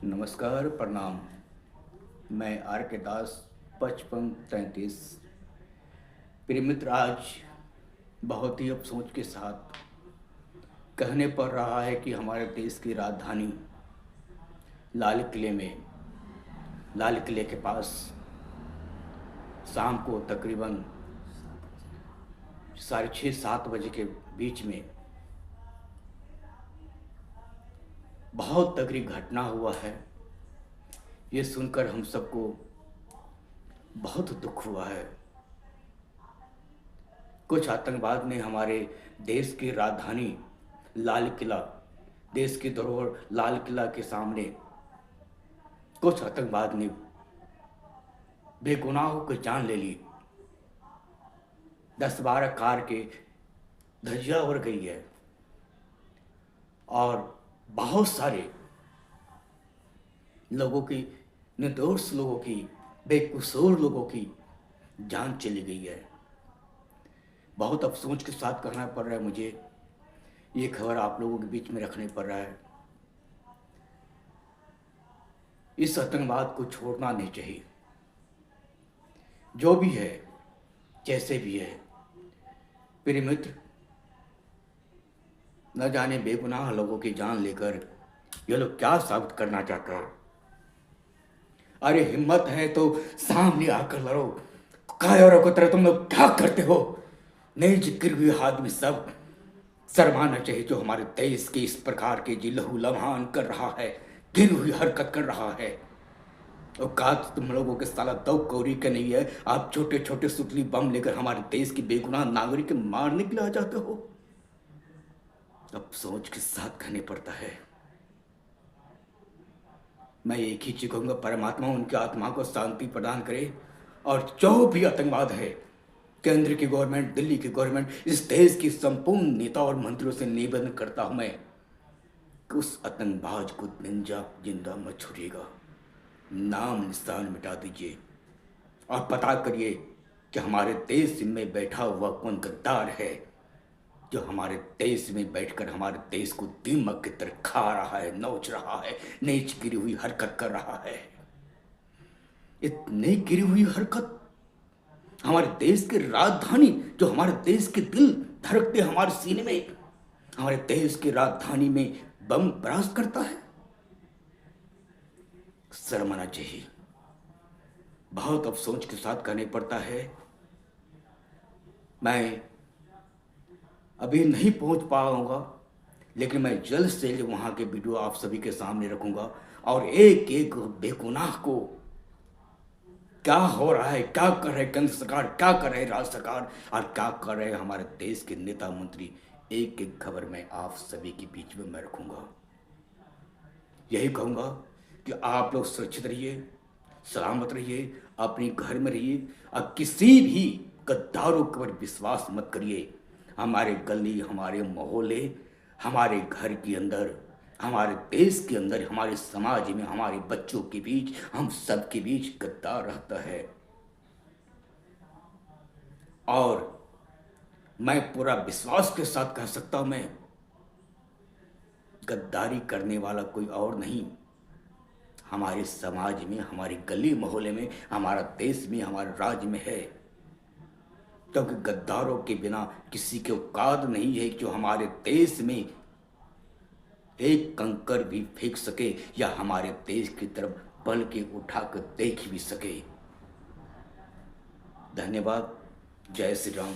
नमस्कार, प्रणाम। मैं आर के दास 5533। प्रिय मित्र, आज बहुत ही अफसोस के साथ कहने पड़ रहा है कि हमारे देश की राजधानी लाल किले के पास शाम को तकरीबन 6:30-7 बजे के बीच में बहुत तगड़ी घटना हुआ है। ये सुनकर हम सबको बहुत दुख हुआ है। कुछ आतंकवाद ने हमारे देश की राजधानी लाल किला, देश की धरोहर लाल किला के सामने कुछ आतंकवाद ने बेगुनाहों की जान ले ली। 10-12 कार के धज्जियां उड़ गई है और बहुत सारे लोगों की, निर्दोष लोगों की, बेकसूर लोगों की जान चली गई है। बहुत अफसोस के साथ कहना पड़ रहा है मुझे, ये खबर आप लोगों के बीच में रखने पड़ रहा है। इस आतंकवाद को छोड़ना नहीं चाहिए। जो भी है, जैसे भी है, प्रिय मित्र, न जाने बेगुनाह लोगों की जान लेकर ये लोग क्या साबित करना चाहते हैं। अरे हिम्मत है तो सामने आकर लड़ो। कायरों की तरह तुम लोग क्या करते हो? नहीं, जिक्र हुए हाथ में सब शर्माना चाहिए जो हमारे देश के इस प्रकार के जी लहू लम्हान कर रहा है, गिरी हुई हरकत कर रहा है। औकात तुम लोगों के साला दो कौड़ी के नहीं है। आप छोटे छोटे सुतली बम लेकर हमारे देश की बेगुनाह नागरिक के मारने के लिए आ जाते हो। अब सोच के साथ कहने पड़ता है। मैं एक ही चीज कहूंगा, परमात्मा उनकी आत्मा को शांति प्रदान करे। और जो भी आतंकवाद है, केंद्र की गवर्नमेंट, दिल्ली की गवर्नमेंट, इस देश की संपूर्ण नेता और मंत्रियों से निवेदन करता हूं मैं कि उस आतंकवाद को जिंदा मत छोड़िएगा। नाम निशान मिटा दीजिए और पता करिए कि हमारे देश में बैठा हुआ कौन गद्दार है जो हमारे देश में बैठकर हमारे देश को दीमक की तरह खा रहा है, नोच रहा है, नीच गिरी हुई हरकत कर रहा है। इतनी गिरी हुई हरकत हमारे देश की राजधानी, जो हमारे देश के दिल धड़कते हमारे सीने में, हमारे देश की राजधानी में बम ब्लास्ट करता है। शर्म आना चाहिए। बहुत अफसोस के साथ कहने पड़ता है, मैं अभी नहीं पहुंच पाऊंगा, लेकिन मैं जल्द से जल्द वहां के वीडियो आप सभी के सामने रखूंगा और एक एक बेगुनाह को, क्या हो रहा है, क्या कर रहे केंद्र सरकार, क्या कर रहे राज्य सरकार और क्या कर रहे हमारे देश के नेता मंत्री, एक एक खबर में आप सभी के बीच में मैं रखूंगा। यही कहूंगा कि आप लोग सुरक्षित रहिए, सलामत रहिए, अपने घर में रहिए और किसी भी गद्दारों पर विश्वास मत करिए। हमारे गली, हमारे मोहल्ले, हमारे घर के अंदर, हमारे देश के अंदर, हमारे समाज में, हमारे बच्चों के बीच, हम सब के बीच गद्दार रहता है। और मैं पूरा विश्वास के साथ कह सकता हूं, मैं गद्दारी करने वाला कोई और नहीं हमारे समाज में, हमारी गली मोहल्ले में, हमारा देश में, हमारे राज्य में है। क्योंकि गद्दारों के बिना किसी के औकात नहीं है जो हमारे देश में एक कंकर भी फेंक सके या हमारे देश की तरफ पल के उठाकर देख भी सके। धन्यवाद। जय श्री राम।